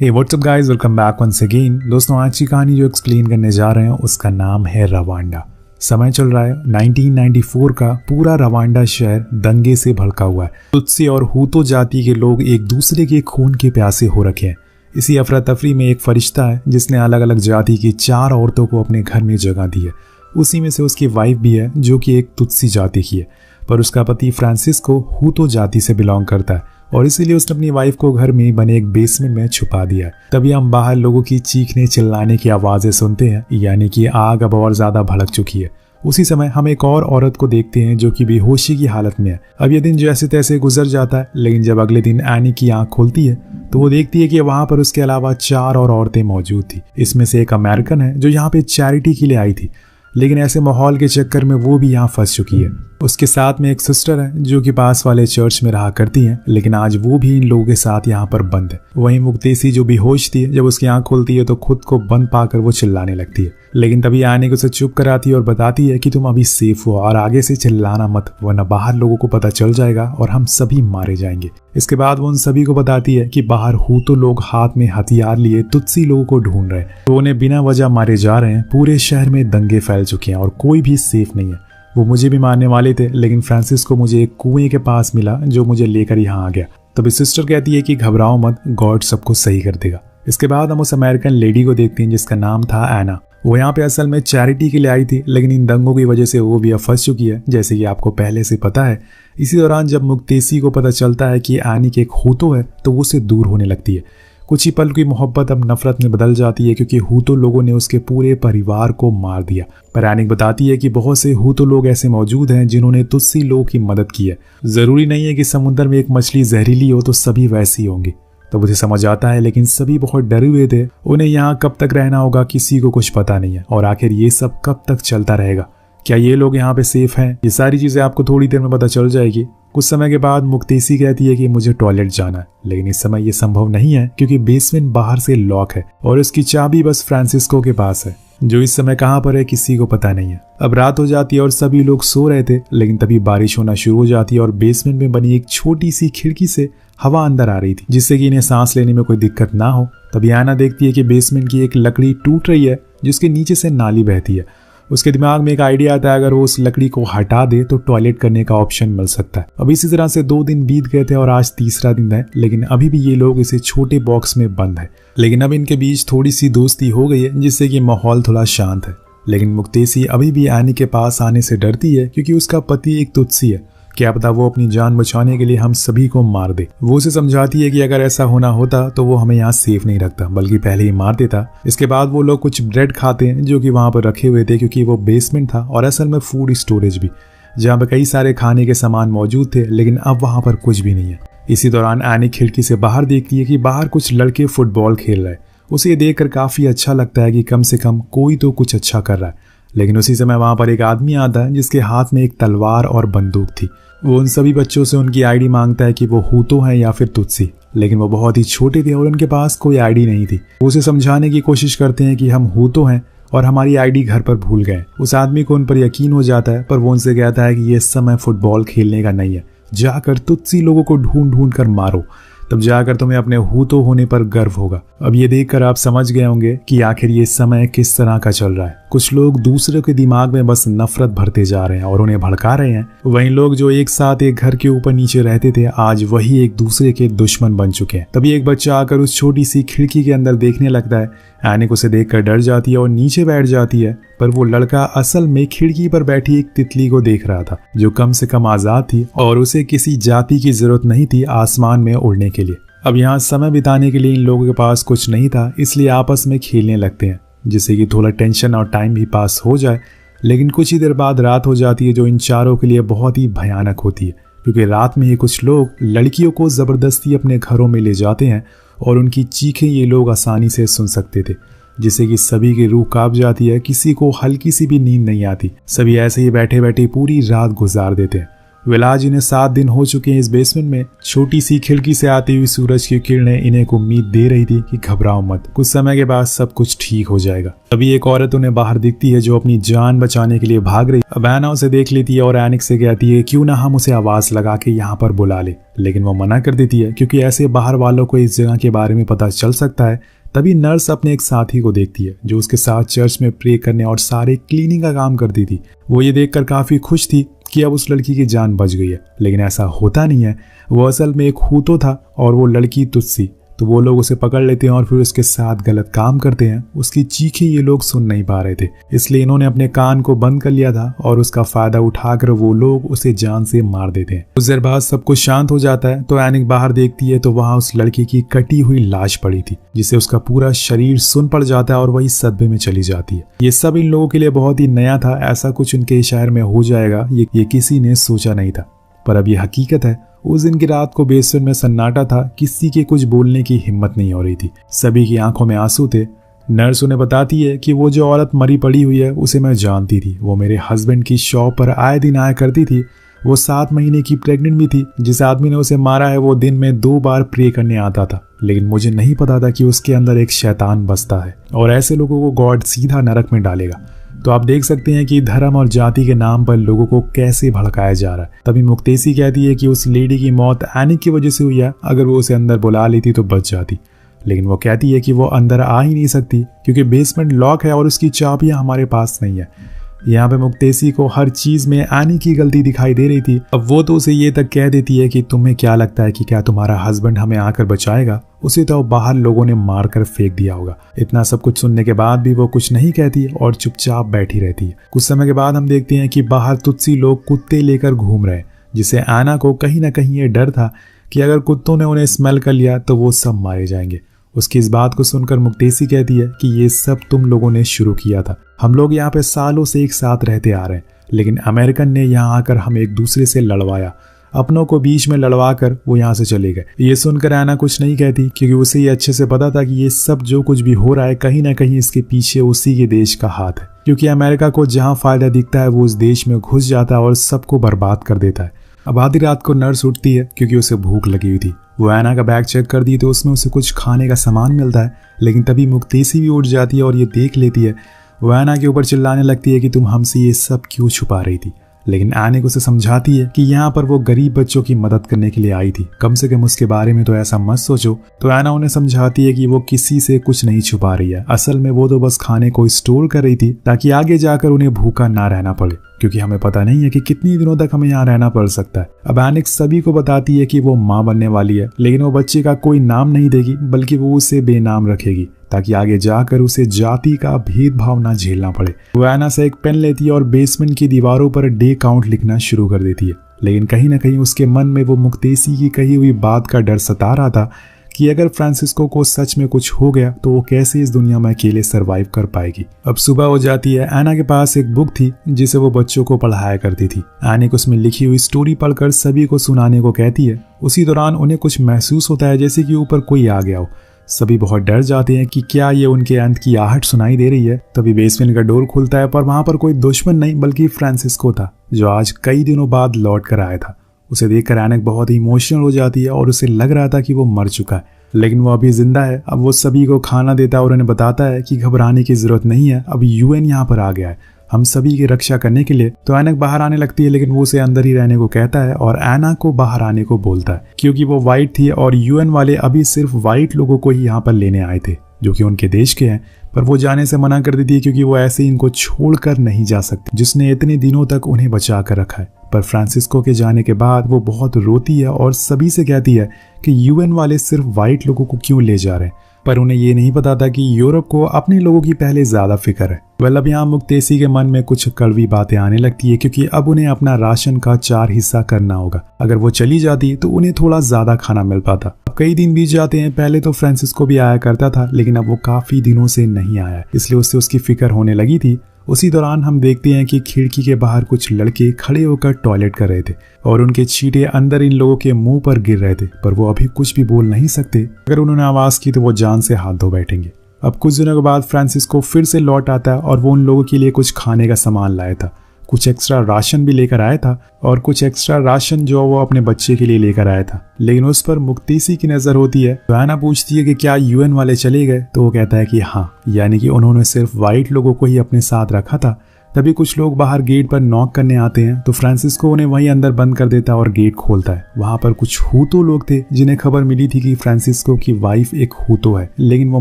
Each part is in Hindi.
हे what's up guys, welcome back once again. दोस्तों, आज की कहानी जो एक्सप्लेन करने जा रहे हैं उसका नाम है रवांडा। समय चल रहा है 1994 का। पूरा रवांडा शहर दंगे से भड़का हुआ है। तुत्सी और हुतो जाति के लोग एक दूसरे के खून के प्यासे हो रखे हैं। इसी अफरा तफरी में एक फरिश्ता है जिसने अलग अलग जाति की 4 औरतों को अपने घर में जगह दी है। उसी में से उसकी वाइफ भी है जो कि एक तुत्सी जाति की है, पर उसका पति फ्रांसिस्को हुतो जाति से बिलोंग करता है और इसीलिए उसने अपनी वाइफ को घर में बने एक बेसमेंट में छुपा दिया है। तभी हम बाहर लोगों की चीखने चिल्लाने की आवाजें सुनते हैं, यानी कि आग अब और ज्यादा भड़क चुकी है। उसी समय हम एक और औरत को देखते हैं जो कि बेहोशी की हालत में है। अब ये दिन जैसे तैसे गुजर जाता है, लेकिन जब अगले दिन एनी की आंख खुलती है तो वो देखती है कि वहां पर उसके अलावा 4 और औरतें मौजूद थी। इसमें से एक अमेरिकन है जो यहाँ पे चैरिटी के लिए आई थी, लेकिन ऐसे माहौल के चक्कर में वो भी यहाँ फंस चुकी है। उसके साथ में एक सिस्टर है जो कि पास वाले चर्च में रहा करती है, लेकिन आज वो भी इन लोगों के साथ यहाँ पर बंद है। वहीं मुक्तेसी जो बेहोश थी, जब उसकी आंख खुलती है तो खुद को बंद पाकर वो चिल्लाने लगती है, लेकिन तभी आने को उसे चुप कराती है और बताती है कि तुम अभी सेफ हो और आगे से चिल्लाना मत, वरना बाहर लोगों को पता चल जाएगा और हम सभी मारे जाएंगे। इसके बाद वो उन सभी को बताती है कि बाहर हुतो लोग हाथ में हथियार लिए तुत्सी लोगों को ढूंढ रहे हैं, तो उन्हें बिना वजह मारे जा रहे हैं। पूरे शहर में दंगे फैल चुके हैं और कोई भी सेफ नहीं है। वो मुझे भी मारने वाले थे, लेकिन फ्रांसिस्को मुझे एक कुएं के पास मिला जो मुझे लेकर यहाँ आ गया। तभी सिस्टर कहती है कि घबराओ मत, गॉड सबको सही कर देगा। इसके बाद हम उस अमेरिकन लेडी को देखते हैं जिसका नाम था एना। वो यहाँ पे असल में चैरिटी के लिए आई थी, लेकिन इन दंगों की वजह से वो भी अब फंस चुकी है, जैसे कि आपको पहले से पता है। इसी दौरान जब मुक्तेसी को पता चलता है कि एनी के एक हुतो है तो वो उससे दूर होने लगती है। कुछ ही पल की मोहब्बत अब नफरत में बदल जाती है, क्योंकि हुतो लोगों ने उसके पूरे परिवार को मार दिया। पर एनिक बताती है कि बहुत से हुतो लोग ऐसे मौजूद हैं जिन्होंने तुत्सी लोगों की मदद की है। जरूरी नहीं है कि समुद्र में एक मछली जहरीली हो तो सभी वैसी होंगी। तो मुझे समझ आता है, लेकिन सभी बहुत डरे हुए थे। उन्हें यहाँ कब तक रहना होगा किसी को कुछ पता नहीं है, और आखिर ये सब कब तक चलता रहेगा। क्या ये लोग यहाँ पे सेफ हैं? ये सारी चीजें आपको थोड़ी देर में पता चल जाएगी। कुछ समय के बाद मुक्तेसी कहती है कि मुझे टॉयलेट जाना है, लेकिन इस समय ये संभव नहीं है क्योंकि बेसमेंट बाहर से लॉक है और उसकी चाबी बस फ्रांसिस्को के पास है, जो इस समय कहाँ पर है किसी को पता नहीं है। अब रात हो जाती है और सभी लोग सो रहे थे, लेकिन तभी बारिश होना शुरू हो जाती है और बेसमेंट में बनी एक छोटी सी खिड़की से हवा अंदर आ रही थी, जिससे कि इन्हें सांस लेने में कोई दिक्कत ना हो। तभी आना देखती है कि बेसमेंट की एक लकड़ी टूट रही है जिसके नीचे से नाली बहती है। उसके दिमाग में एक आइडिया आता है, अगर वो उस लकड़ी को हटा दे तो टॉयलेट करने का ऑप्शन मिल सकता है। अब इसी तरह से 2 दिन बीत गए थे और आज तीसरा दिन है, लेकिन अभी भी ये लोग इसे छोटे बॉक्स में बंद है। लेकिन अब इनके बीच थोड़ी सी दोस्ती हो गई है, जिससे कि माहौल थोड़ा शांत है। लेकिन मुक्तेसी अभी भी एनी के पास आने से डरती है, क्योंकि उसका पति एक तुत्सी है। क्या पता वो अपनी जान बचाने के लिए हम सभी को मार दे। वो उसे समझाती है कि अगर ऐसा होना होता तो वो हमें यहाँ सेफ नहीं रखता, बल्कि पहले ही मार देता। इसके बाद वो लोग कुछ ब्रेड खाते हैं जो कि वहां पर रखे हुए थे, क्योंकि वो बेसमेंट था और असल में फूड स्टोरेज भी, जहाँ पे कई सारे खाने के सामान मौजूद थे, लेकिन अब वहां पर कुछ भी नहीं है। इसी दौरान एनी खिड़की से बाहर देखती है कि बाहर कुछ लड़के फुटबॉल खेल रहे हैं। उसे देखकर काफी अच्छा लगता है कि कम से कम कोई तो कुछ अच्छा कर रहा है। लेकिन उसी समय वहां पर एक आदमी आता है जिसके हाथ में एक तलवार और बंदूक थी। वो उन सभी बच्चों से उनकी आईडी मांगता है कि वो हुतो है या फिर तुत्सी, लेकिन वो बहुत ही छोटे थे और उनके पास कोई आईडी नहीं थी। वो उसे समझाने की कोशिश करते हैं कि हम हुतो हैं और हमारी आईडी घर पर भूल गए। उस आदमी को उन पर यकीन हो जाता है, पर वो उनसे कहता है कि ये समय फुटबॉल खेलने का नहीं है, जाकर तुत्सी लोगों को ढूंढ ढूंढ कर मारो, तब जाकर तुम्हें अपने हुतो होने पर गर्व होगा। अब ये देखकर आप समझ गए होंगे कि आखिर ये समय किस तरह का चल रहा है। कुछ लोग दूसरे के दिमाग में बस नफरत भरते जा रहे हैं और उन्हें भड़का रहे हैं। वहीं लोग जो एक साथ एक घर के ऊपर नीचे रहते थे, आज वही एक दूसरे के दुश्मन बन चुके हैं। तभी एक बच्चा आकर उस छोटी सी खिड़की के अंदर देखने लगता है। एनिक उसे देखकर डर जाती है और नीचे बैठ जाती है, पर वो लड़का असल में खिड़की पर बैठी एक तितली को देख रहा था, जो कम से कम आजाद थी और उसे किसी जाति की जरूरत नहीं थी आसमान में उड़ने के लिए। अब यहाँ समय बिताने के लिए इन लोगों के पास कुछ नहीं था, इसलिए आपस में खेलने लगते हैं, जिससे कि थोड़ा टेंशन और टाइम भी पास हो जाए। लेकिन कुछ ही देर बाद रात हो जाती है, जो इन चारों के लिए बहुत ही भयानक होती है, क्योंकि रात में ही कुछ लोग लड़कियों को जबरदस्ती अपने घरों में ले जाते हैं और उनकी चीखें ये लोग आसानी से सुन सकते थे, जिससे कि सभी की रूह कांप जाती है। किसी को हल्की सी भी नींद नहीं आती। सभी ऐसे ही बैठे बैठे पूरी रात गुजार देते हैं। विलाज इन्हें 7 दिन हो चुके हैं इस बेसमेंट में। छोटी सी खिड़की से आती हुई सूरज की किरणें इन्हें एक उम्मीद दे रही थी कि घबराओ मत, कुछ समय के बाद सब कुछ ठीक हो जाएगा। तभी एक औरत उन्हें बाहर दिखती है जो अपनी जान बचाने के लिए भाग रही। अब एना उसे देख लेती है और एनिक से कहती है क्यों ना हम उसे आवाज लगा के यहाँ पर बुला ले, लेकिन वो मना कर देती है क्योंकि ऐसे बाहर वालों को इस जगह के बारे में पता चल सकता है। तभी नर्स अपने एक साथी को देखती है जो उसके साथ चर्च में प्रे करने और सारे क्लीनिंग का काम करती थी। वो ये देखकर काफी खुश थी कि अब उस लड़की की जान बच गई है, लेकिन ऐसा होता नहीं है। वो असल में एक हूतो था और वो लड़की तुत्सी। तो वो लोग उसे पकड़ लेते हैं और फिर उसके साथ गलत काम करते हैं। उसकी चीखें ये लोग सुन नहीं पा रहे थे, इसलिए इन्होंने अपने कान को बंद कर लिया था और उसका फायदा उठाकर वो लोग उसे जान से मार देते हैं। कुछ देर बाद सब कुछ शांत हो जाता है तो एनिक बाहर देखती है तो वहां उस लड़की की कटी हुई लाश पड़ी थी, जिससे उसका पूरा शरीर सुन पड़ जाता है और वही सदमे में चली जाती है। ये सब इन लोगों के लिए बहुत ही नया था। ऐसा कुछ उनके शहर में हो जाएगा ये किसी ने सोचा नहीं था, पर अब ये हकीकत है। उस दिन की रात को बेसमेंट में सन्नाटा था, किसी के कुछ बोलने की हिम्मत नहीं हो रही थी, सभी की आंखों में आंसू थे। नर्स उन्हें बताती है कि वो जो औरत मरी पड़ी हुई है उसे मैं जानती थी, वो मेरे हस्बैंड की शॉप पर आए दिन आया करती थी। वो 7 महीने की प्रेग्नेंट भी थी। जिस आदमी ने उसे मारा है वो दिन में 2 बार प्रे करने आता था, लेकिन मुझे नहीं पता था कि उसके अंदर एक शैतान बसता है और ऐसे लोगों को गॉड सीधा नरक में डालेगा। तो आप देख सकते हैं कि धर्म और जाति के नाम पर लोगों को कैसे भड़काया जा रहा है। तभी मुक्तेसी कहती है कि उस लेडी की मौत एनिक की वजह से हुई है, अगर वो उसे अंदर बुला लेती तो बच जाती। लेकिन वो कहती है कि वो अंदर आ ही नहीं सकती क्योंकि बेसमेंट लॉक है और उसकी चाबियां हमारे पास नहीं है। यहाँ पे मुक्तेसी को हर चीज में एनिक की गलती दिखाई दे रही थी। अब वो तो उसे ये तक कह देती है कि तुम्हें क्या लगता है कि क्या तुम्हारा हस्बैंड हमें आकर बचाएगा? उसे तो बाहर लोगों ने मारकर फेंक दिया होगा। इतना सब कुछ सुनने के बाद भी वो कुछ नहीं कहती और चुपचाप बैठी रहती है। कुछ समय के बाद हम देखते हैं कि बाहर तुत्सी लोग कुत्ते लेकर घूम रहे हैं, जिससे एना को कहीं ना कहीं ये डर था कि अगर कुत्तों ने उन्हें स्मेल कर लिया तो वो सब मारे जाएंगे। उसकी इस बात को सुनकर मुक्तेसी कहती है कि ये सब तुम लोगों ने शुरू किया था। हम लोग यहाँ पे सालों से एक साथ रहते आ रहे हैं, लेकिन अमेरिकन ने यहाँ आकर हम एक दूसरे से लड़वाया, अपनों को बीच में लड़वा कर वो यहाँ से चले गए। ये सुनकर एना कुछ नहीं कहती क्योंकि उसे ये अच्छे से पता था कि ये सब जो कुछ भी हो रहा है कहीं ना कहीं इसके पीछे उसी के देश का हाथ है, क्योंकि अमेरिका को जहाँ फायदा दिखता है वो उस देश में घुस जाता है और सबको बर्बाद कर देता है। अब आधी रात को नर्स उठती है क्योंकि उसे भूख लगी हुई थी। वो एना का बैग चेक कर दी तो उसमें उसे कुछ खाने का सामान मिलता है, लेकिन तभी मुक्तेसी भी उठ जाती है और ये देख लेती है। वो एना के ऊपर चिल्लाने लगती है कि तुम हमसे ये सब क्यों छुपा रही थी, लेकिन एनिक उसे समझाती है कि यहाँ पर वो गरीब बच्चों की मदद करने के लिए आई थी, कम से कम उसके बारे में तो ऐसा मत सोचो। तो एना उन्हें समझाती है कि वो किसी से कुछ नहीं छुपा रही है, असल में वो तो बस खाने को स्टोर कर रही थी ताकि आगे जाकर उन्हें भूखा ना रहना पड़े, क्योंकि हमें पता नहीं है कि कितनी दिनों तक हमें यहाँ रहना पड़ सकता है। अब एनिक सभी को बताती है कि वो माँ बनने वाली है, लेकिन वो बच्चे का कोई नाम नहीं देगी, बल्कि वो उसे बेनाम रखेगी ताकि आगे जाकर उसे जाति का भेदभाव ना झेलना पड़े। वो एना से एक पेन लेती है और बेसमेंट की दीवारों पर डे काउंट लिखना शुरू कर देती है, लेकिन कहीं ना कहीं उसके मन में वो मुक्तेसी की कही हुई बात का डर सता रहा था कि अगर फ्रांसिस्को को सच में कुछ हो गया तो वो कैसे इस दुनिया में अकेले सरवाइव कर पाएगी। अब सुबह हो जाती है। एना के पास एक बुक थी जिसे वो बच्चों को पढ़ाया करती थी। एनिक उसमें लिखी हुई स्टोरी पढ़कर सभी को सुनाने को कहती है। उसी दौरान उन्हें कुछ महसूस होता है जैसे कि ऊपर कोई आ गया हो। सभी बहुत डर जाते हैं कि क्या ये उनके अंत की आहट सुनाई दे रही है। तभी बेसमेंट का डोर खुलता है, पर वहां पर कोई दुश्मन नहीं बल्कि फ्रांसिस्को था, जो आज कई दिनों बाद लौट कर आया था। उसे देखकर एनिक बहुत ही इमोशनल हो जाती है और उसे लग रहा था कि वो मर चुका है, लेकिन वो अभी जिंदा है। अब वो सभी को खाना देता है और उन्हें बताता है कि घबराने की जरूरत नहीं है, अब यूएन यहाँ पर आ गया है हम सभी की रक्षा करने के लिए। तो एनिक बाहर आने लगती है, लेकिन वो उसे अंदर ही रहने को कहता है और एना को बाहर आने को बोलता है, क्योंकि वो वाइट थी और यूएन वाले अभी सिर्फ वाइट लोगों को ही यहाँ पर लेने आए थे जो कि उनके देश के हैं। पर वो जाने से मना कर देती है क्योंकि वो ऐसे इनको छोड़कर नहीं जा सकती, जिसने इतने दिनों तक उन्हें बचा कर रखा है। पर फ्रांसिस्को के जाने के बाद वो बहुत रोती है और सभी से कहती है कि यूएन वाले सिर्फ वाइट लोगों को क्यों ले जा रहे हैं, पर उन्हें ये नहीं पता था कि यूरोप को अपने लोगों की पहले ज्यादा फिक्र है। अब यहाँ मुक्तेसी के मन में कुछ कड़वी बातें आने लगती है, क्योंकि अब उन्हें अपना राशन का 4 हिस्सा करना होगा। अगर वो चली जाती तो उन्हें थोड़ा ज्यादा खाना मिल पाता। अब कई दिन बीत जाते हैं। पहले तो फ्रांसिस्को भी आया करता था, लेकिन अब वो काफी दिनों से नहीं आया, इसलिए उससे उसकी फिक्र होने लगी थी। उसी दौरान हम देखते हैं कि खिड़की के बाहर कुछ लड़के खड़े होकर टॉयलेट कर रहे थे और उनके छींटे अंदर इन लोगों के मुंह पर गिर रहे थे, पर वो अभी कुछ भी बोल नहीं सकते। अगर उन्होंने आवाज की तो वो जान से हाथ धो बैठेंगे। अब कुछ दिनों के बाद फ्रांसिस्को फिर से लौट आता है और वो उन लोगों के लिए कुछ खाने का सामान लाया था। कुछ एक्स्ट्रा राशन भी लेकर आया था और कुछ एक्स्ट्रा राशन जो वो अपने बच्चे के लिए लेकर आया था। लेकिन उस पर मुक्तेसी की नजर होती है। तो एना पूछती है कि क्या यूएन वाले चले गए, तो वो कहता है कि हाँ, यानी कि उन्होंने सिर्फ वाइट लोगों को ही अपने साथ रखा था। तभी कुछ लोग बाहर गेट पर नॉक करने आते हैं, तो फ्रांसिस्को उन्हें वहीं अंदर बंद कर देता है और गेट खोलता है। वहां पर कुछ हूतो लोग थे जिन्हें खबर मिली थी कि फ्रांसिस्को की वाइफ एक हूतो है, लेकिन वो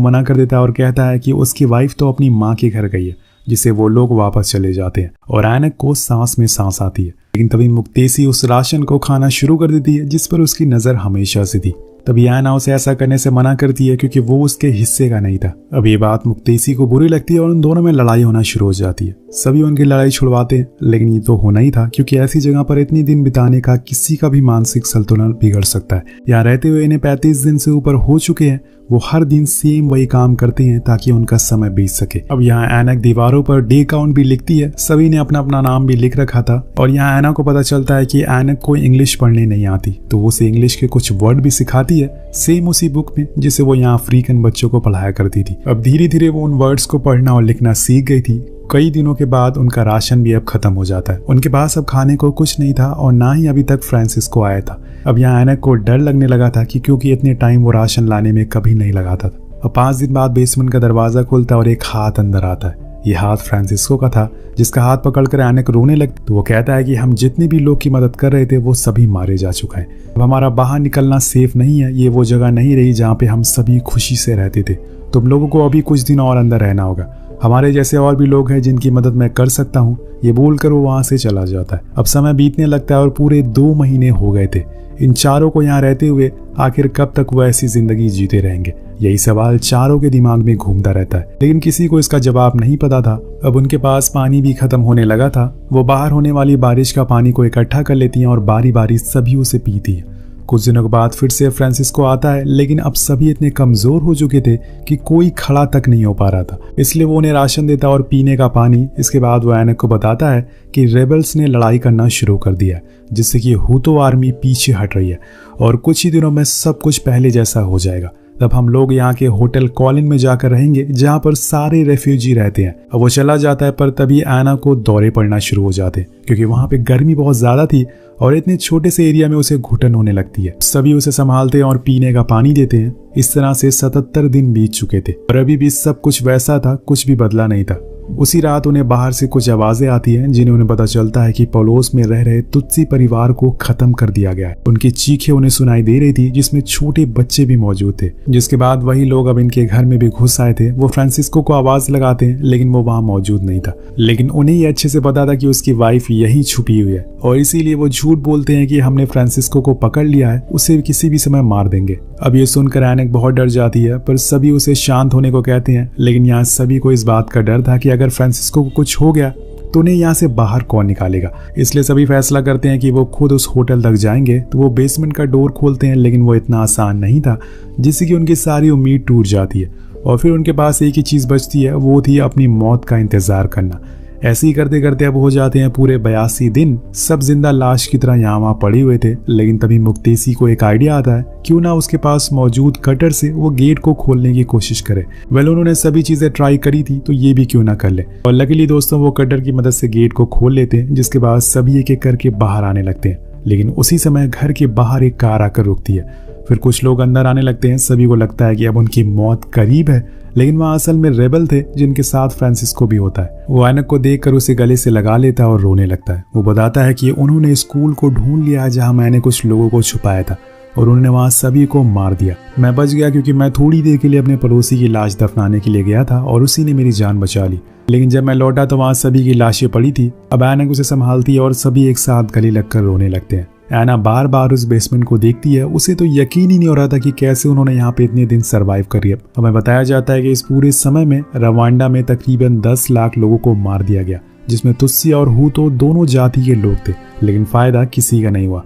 मना कर देता है और कहता है कि उसकी वाइफ तो अपनी माँ के घर गई है, जिसे वो लोग वापस चले जाते हैं और ऐनक को सांस में सांस आती है। लेकिन तभी मुक्तेसी उस राशन को खाना शुरू कर देती है जिस पर उसकी नजर हमेशा से थी। तभी ऐना उसे ऐसा करने से मना करती है क्योंकि वो उसके हिस्से का नहीं था। अब ये बात मुक्तेसी को बुरी लगती है और उन दोनों में लड़ाई होना शुरू हो जाती है। सभी उनकी लड़ाई छुड़वाते हैं, लेकिन ये तो होना ही था क्योंकि ऐसी जगह पर इतनी दिन बिताने का किसी का भी मानसिक संतुलन बिगड़ सकता है। यहाँ रहते हुए इन्हें 35 दिन से ऊपर हो चुके हैं। वो हर दिन सेम वही काम करते हैं ताकि उनका समय बीत सके। अब यहाँ ऐनक दीवारों पर डे काउंट भी लिखती है। सभी ने अपना अपना नाम भी लिख रखा था और यहाँ ऐना को पता चलता है कि ऐनक को इंग्लिश पढ़ने नहीं आती, तो वो उसे इंग्लिश के कुछ वर्ड भी सिखाती है, सेम उसी बुक में जिसे वो यहाँ अफ्रीकन बच्चों को पढ़ाया करती थी। अब धीरे धीरे वो उन वर्ड्स को पढ़ना और लिखना सीख गई थी। कई दिनों के बाद उनका राशन भी अब खत्म हो जाता है। उनके पास अब खाने को कुछ नहीं था और ना ही अभी तक फ्रांसिस्को आया था। अब यहाँ ऐनक को डर लगने लगा था कि क्योंकि इतने टाइम वो राशन लाने में कभी नहीं लगाता था। अब 5 दिन बाद बेसमेंट का दरवाजा खुलता है और एक हाथ अंदर आता है। ये हाथ फ्रांसिस्को का था, जिसका हाथ पकड़कर ऐनक रोने लगती। तो वो कहता है कि हम जितने भी लोग की मदद कर रहे थे वो सभी मारे जा चुके हैं। अब हमारा बाहर निकलना सेफ नहीं है। ये वो जगह नहीं रही जहाँ पे हम सभी खुशी से रहते थे। तुम लोगों को अभी कुछ दिन और अंदर रहना होगा। हमारे जैसे और भी लोग हैं जिनकी मदद मैं कर सकता हूँ। ये बोलकर वो वहां से चला जाता है। अब समय बीतने लगता है और पूरे 2 महीने हो गए थे इन चारों को यहाँ रहते हुए। आखिर कब तक वो ऐसी जिंदगी जीते रहेंगे, यही सवाल चारों के दिमाग में घूमता रहता है, लेकिन किसी को इसका जवाब नहीं पता था। अब उनके पास पानी भी खत्म होने लगा था। वो बाहर होने वाली बारिश का पानी को इकट्ठा कर लेती हैं और बारी बारी सभी उसे पीती है। कुछ दिनों के बाद फिर से फ्रांसिस्को आता है, लेकिन अब सभी इतने कमजोर हो चुके थे कि कोई खड़ा तक नहीं हो पा रहा था। इसलिए वो उन्हें राशन देता और पीने का पानी। इसके बाद वो ऐनक को बताता है कि रेबल्स ने लड़ाई करना शुरू कर दिया है, जिससे कि हूतो आर्मी पीछे हट रही है और कुछ ही दिनों में सब कुछ पहले जैसा हो जाएगा। तब हम लोग यहाँ के होटल कॉलिन में जाकर रहेंगे जहाँ पर सारे रेफ्यूजी रहते हैं। अब वो चला जाता है, पर तभी ऐना को दौरे पड़ना शुरू हो जाते हैं क्योंकि वहाँ पे गर्मी बहुत ज्यादा थी और इतने छोटे से एरिया में उसे घुटन होने लगती है। सभी उसे संभालते हैं और पीने का पानी देते हैं। इस तरह से 77 दिन बीत चुके थे और अभी भी सब कुछ वैसा था, कुछ भी बदला नहीं था। उसी रात उन्हें बाहर से कुछ आवाजें आती हैं जिन्हें उन्हें पता चलता है कि पड़ोस में रह रहे तुत्सी परिवार को खत्म कर दिया गया है। उनकी चीखें उन्हें सुनाई दे रही थी, जिसमें छोटे बच्चे भी मौजूद थे। जिसके बाद वही लोग अब इनके घर में भी घुस आए थे। वो फ्रांसिस्को को आवाज लगाते हैं, लेकिन वो वहां मौजूद नहीं था। लेकिन उन्हें ये अच्छे से पता था कि उसकी वाइफ यही छुपी हुई है और इसीलिए वो झूठ बोलते हैं कि हमने फ्रांसिस्को को पकड़ लिया है, उसे किसी भी समय मार देंगे। अब ये सुनकर ऐनक बहुत डर जाती है, पर सभी उसे शांत होने को कहते हैं। लेकिन यहाँ सभी को इस बात का डर था कि अगर फ्रांसिस्को को कुछ हो गया तो उन्हें यहाँ से बाहर कौन निकालेगा। इसलिए सभी फैसला करते हैं कि वो खुद उस होटल तक जाएंगे। तो वो बेसमेंट का डोर खोलते हैं, लेकिन वो इतना आसान नहीं था, जिससे कि उनकी सारी उम्मीद टूट जाती है और फिर उनके पास एक ही चीज बचती है, वो थी अपनी मौत का इंतजार करना। ऐसे ही करते करते अब हो जाते हैं पूरे 82 दिन। सब जिंदा लाश की तरह यहाँ वहाँ पड़े हुए थे। लेकिन तभी मुक्तेसी को एक आइडिया आता है, क्यों ना उसके पास मौजूद कटर से वो गेट को खोलने की कोशिश करे। उन्होंने सभी चीजें ट्राई करी थी, तो ये भी क्यों ना कर ले। और लकीली दोस्तों वो कटर की मदद से गेट को खोल लेते हैं, जिसके बाद सभी एक एक करके बाहर आने लगते हैं। लेकिन उसी समय घर के बाहर एक कार आकर रुकती है। फिर कुछ लोग अंदर आने लगते हैं। सभी को लगता है कि अब उनकी मौत करीब है, लेकिन वहाँ असल में रेबल थे जिनके साथ फ्रांसिस्को भी होता है। वो ऐनक को देखकर उसे गले से लगा लेता है और रोने लगता है। वो बताता है कि उन्होंने स्कूल को ढूंढ लिया जहाँ मैंने कुछ लोगों को छुपाया था और उन्होंने वहाँ सभी को मार दिया। मैं बच गया क्योंकि मैं थोड़ी देर के लिए अपने पड़ोसी की लाश दफनाने के लिए गया था और उसी ने मेरी जान बचा ली। लेकिन जब मैं लौटा तो वहाँ सभी की लाशें पड़ी थी। अब ऐनक उसे संभालती है और सभी एक साथ गले लगकर रोने लगते हैं। ऐना बार बार उस बेसमेंट को देखती है। उसे तो यकीन ही नहीं हो रहा था कि कैसे उन्होंने यहाँ पे इतने दिन सरवाइव करी। हमें बताया जाता है कि इस पूरे समय में रवांडा में तकरीबन 10 लाख लोगों को मार दिया गया, जिसमें तुत्सी और हूतो दोनों जाति के लोग थे। लेकिन फायदा किसी का नहीं हुआ।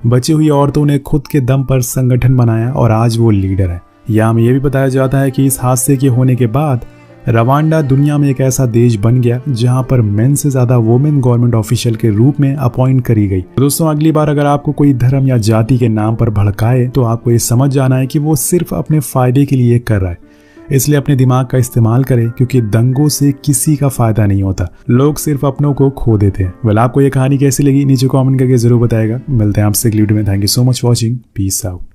बची हुई औरतों ने खुद के दम पर संगठन बनाया और आज वो लीडर है। यहाँ हमें यह भी बताया जाता है कि इस हादसे के होने के बाद रवांडा दुनिया में एक ऐसा देश बन गया जहां पर मेन से ज्यादा वुमेन गवर्नमेंट ऑफिशियल के रूप में अपॉइंट करी गई। दोस्तों अगली बार अगर आपको कोई धर्म या जाति के नाम पर भड़काए तो आपको ये समझ जाना है कि वो सिर्फ अपने फायदे के लिए कर रहा है। इसलिए अपने दिमाग का इस्तेमाल करें, क्योंकि दंगों से किसी का फायदा नहीं होता, लोग सिर्फ अपनों को खो देते हैं। वेल, आपको ये कहानी कैसी लगी नीचे कमेंट करके जरूर बताएगा। मिलते हैं आपसे अगली वीडियो में। Thank you so much watching. Peace out.